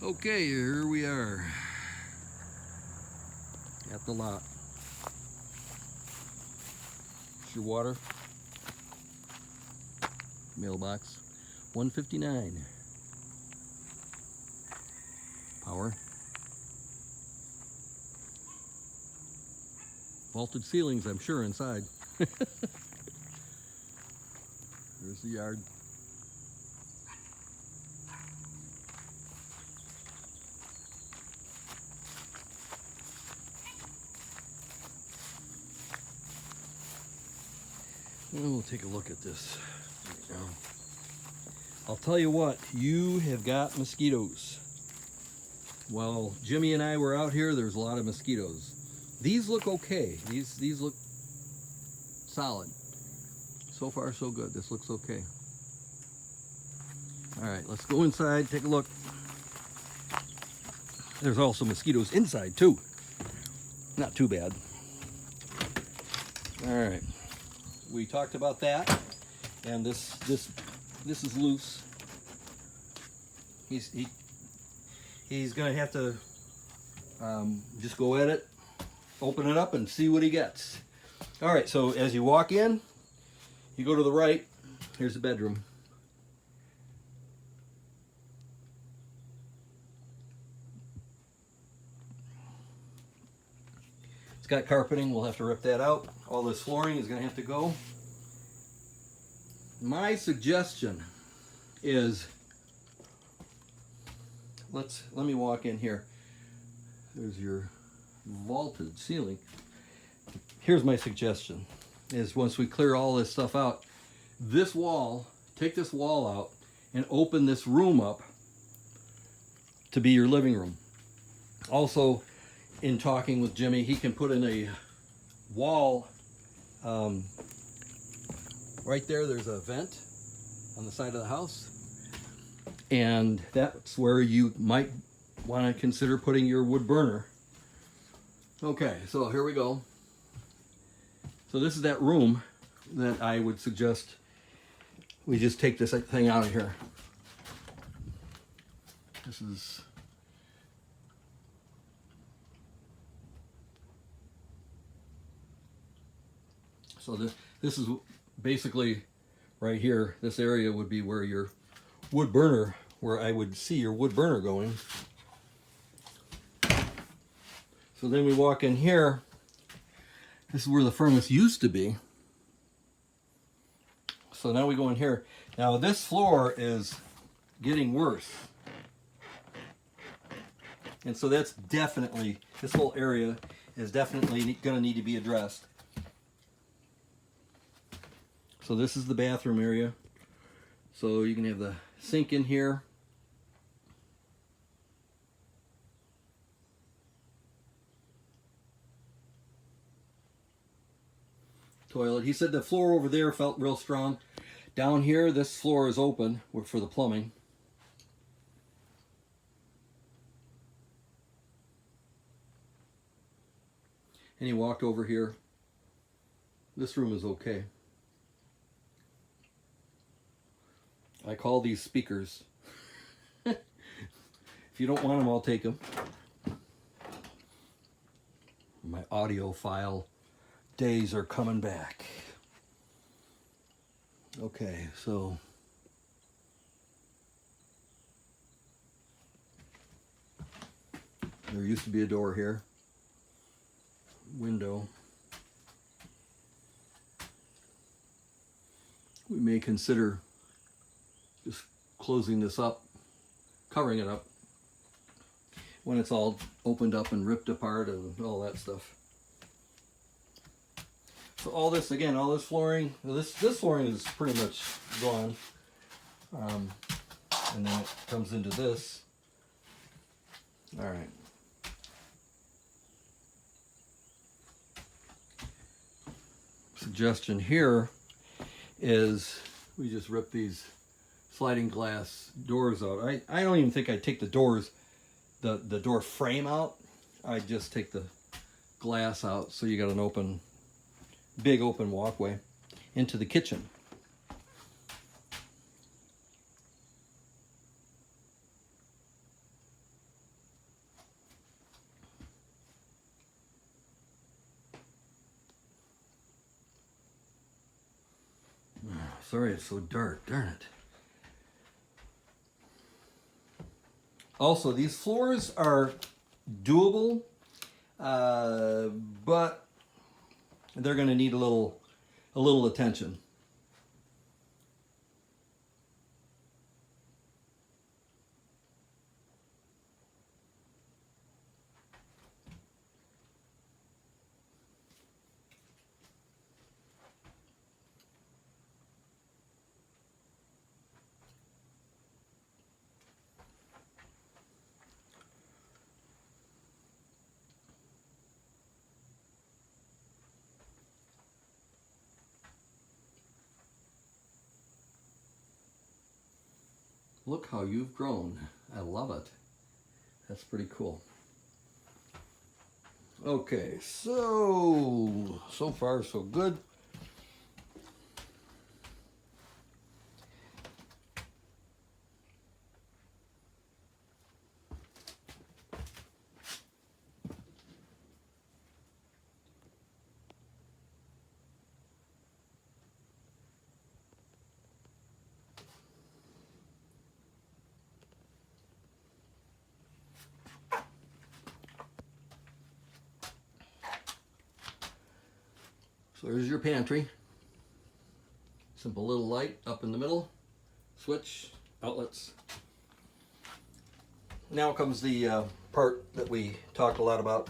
Okay, here we are at the lot. It's your water. Mailbox 159. Power. Vaulted ceilings, I'm sure, inside. There's the yard. And we'll take a look at this right now. I'll tell you what, you have got mosquitoes. While Jimmy and I were out here, there's a lot of mosquitoes. These look okay. These look solid. So far, so good. This looks okay. All right, let's go inside, take a look. There's also mosquitoes inside too. Not too bad. All right, we talked about that, and this is loose. He's gonna have to just go at it, open it up, and see what he gets. All right, so as you walk in, you go to the right. Here's the bedroom. It's got carpeting. We'll have to rip that out. All this flooring is going to have to go. My suggestion is, let me walk in here. There's your vaulted ceiling. Here's my suggestion, is once we clear all this stuff out, this wall, take this wall out and open this room up to be your living room. Also, in talking with Jimmy, he can put in a wall right there. There's a vent on the side of the house, and that's where you might want to consider putting your wood burner. Okay, so here we go. So this is that room that I would suggest we just take this thing out of here. This is so this is basically right here. This area would be where your wood burner, where I would see your wood burner going. So then we walk in here. This is where the furnace used to be. So now we go in here. Now this floor is getting worse. And so that's definitely, this whole area is definitely going to need to be addressed. So this is the bathroom area. So you can have the sink in here. Toilet. He said the floor over there felt real strong. Down here, this floor is open for the plumbing. And he walked over here. This room is okay. I call these speakers. If you don't want them, I'll take them. My audiophile days are coming back. Okay, so there used to be a door here. Window. We may consider just closing this up, covering it up when it's all opened up and ripped apart and all that stuff. So all this, again, all this flooring, this flooring is pretty much gone. And then it comes into this. All right. Suggestion here is we just rip these sliding glass doors out. I don't even think I'd take the doors, the door frame out. I'd just take the glass out so you got an open, big open walkway into the kitchen. sorry it's so dark, darn it. Also, these floors are doable, but they're going to need a little attention. Look how you've grown. I love it. That's pretty cool. Okay, so far so good. So there's your pantry. Simple little light up in the middle. Switch, outlets. Now comes the part that we talked a lot about,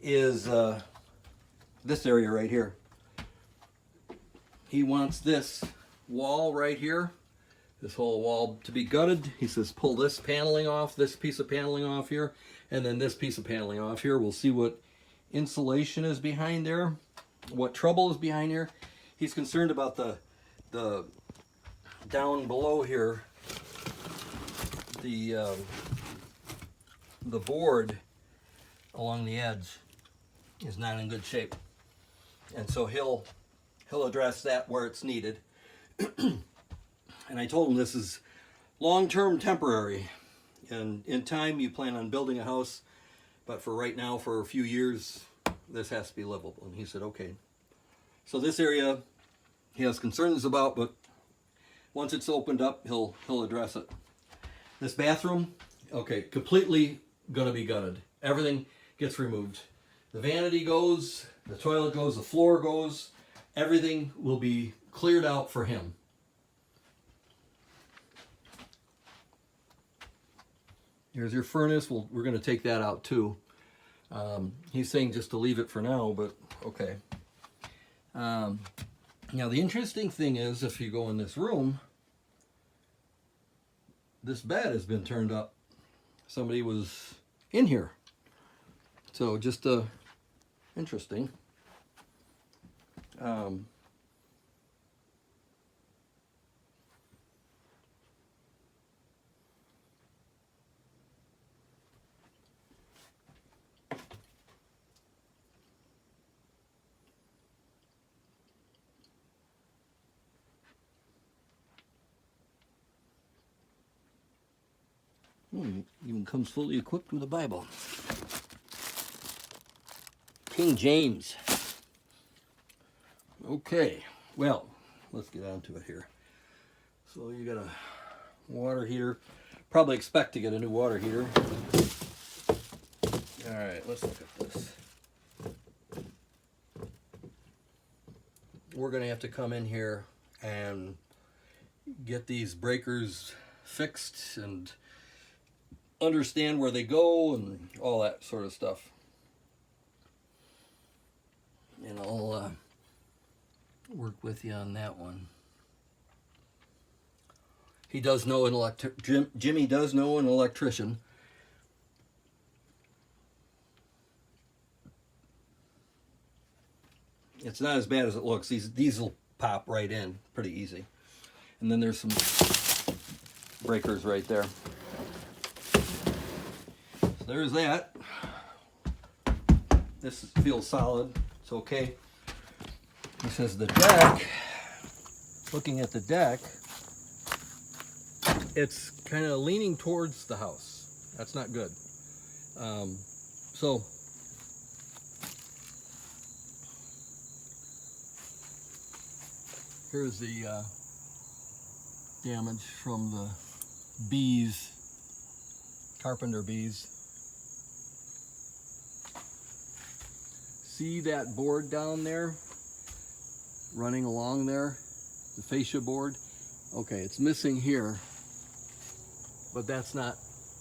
is this area right here. He wants this wall right here, this whole wall to be gutted. He says pull this paneling off, this piece of paneling off here, and then this piece of paneling off here. We'll see what insulation is behind there, what trouble is behind here. He's concerned about the down below here, the board along the edge is not in good shape, and so he'll address that where it's needed. And I told him this is long-term temporary, and in time you plan on building a house, but for right now, for a few years, this has to be livable. And he said, okay. So this area he has concerns about, but once it's opened up, he'll address it. This bathroom, okay, completely gonna be gutted. Everything gets removed. The vanity goes, the toilet goes, the floor goes, everything will be cleared out for him. Here's your furnace. We're going to take that out too. He's saying just to leave it for now, but okay. Now the interesting thing is, if you go in this room, this bed has been turned up. Somebody was in here. So just interesting. Even comes fully equipped with a Bible. King James. Okay, well, let's get on to it here. So you got a water heater. Probably expect to get a new water heater. All right, let's look at this. We're going to have to come in here and get these breakers fixed and understand where they go and all that sort of stuff. And I'll work with you on that one. He does know an Jimmy does know an electrician. It's not as bad as it looks. These will pop right in pretty easy. And then there's some breakers right there. So there's that. This feels solid. It's okay. He says the deck, looking at the deck, it's kind of leaning towards the house. That's not good. So Here's the damage from the bees, carpenter bees. See that board down there running along there, the fascia board? Okay, it's missing here, but that's not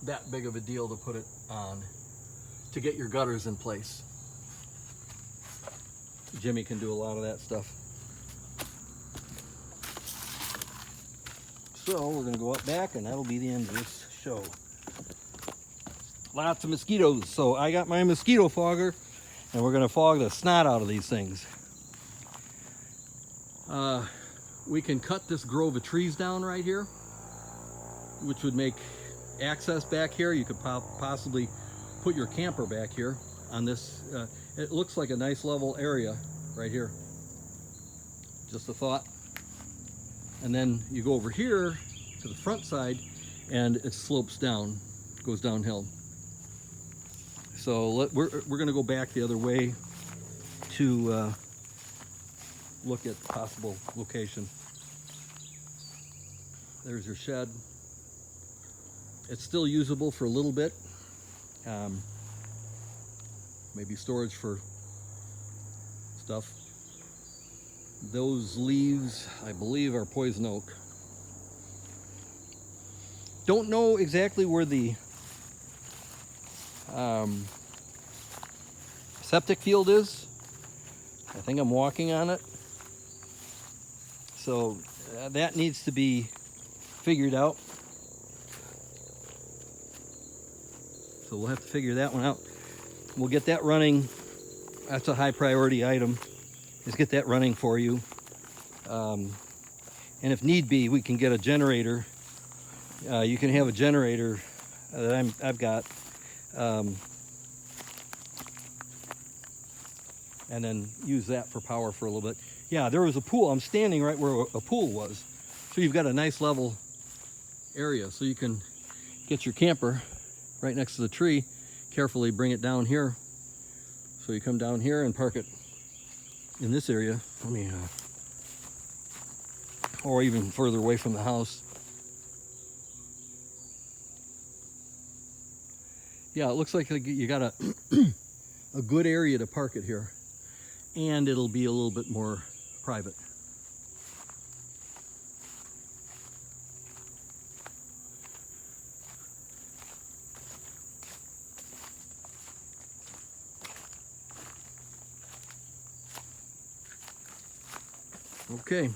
that big of a deal to put it on to get your gutters in place. Jimmy can do a lot of that stuff. So we're gonna go up back, and that'll be the end of this show. Lots of mosquitoes, so I got my mosquito fogger, and we're gonna fog the snot out of these things. We can cut this grove of trees down right here, which would make access back here. You could possibly put your camper back here on this. It looks like a nice level area right here. Just a thought. And then you go over here to the front side, and it slopes down, goes downhill. So we're gonna go back the other way to look at possible location. There's your shed. It's still usable for a little bit. Maybe storage for stuff. Those leaves, I believe, are poison oak. Don't know exactly where the septic field is. I think I'm walking on it. So that needs to be figured out. So we'll have to figure that one out. We'll get that running. That's a high priority item, is get that running for you. And if need be, we can get a generator. You can have a generator that I've got, and then use that for power for a little bit. Yeah, there was a pool. I'm standing right where a pool was. So you've got a nice level area. So you can get your camper right next to the tree, carefully bring it down here. So you come down here and park it in this area. Let me, or even further away from the house. Yeah, it looks like you got a good area to park it here, and it'll be a little bit more private. Okay.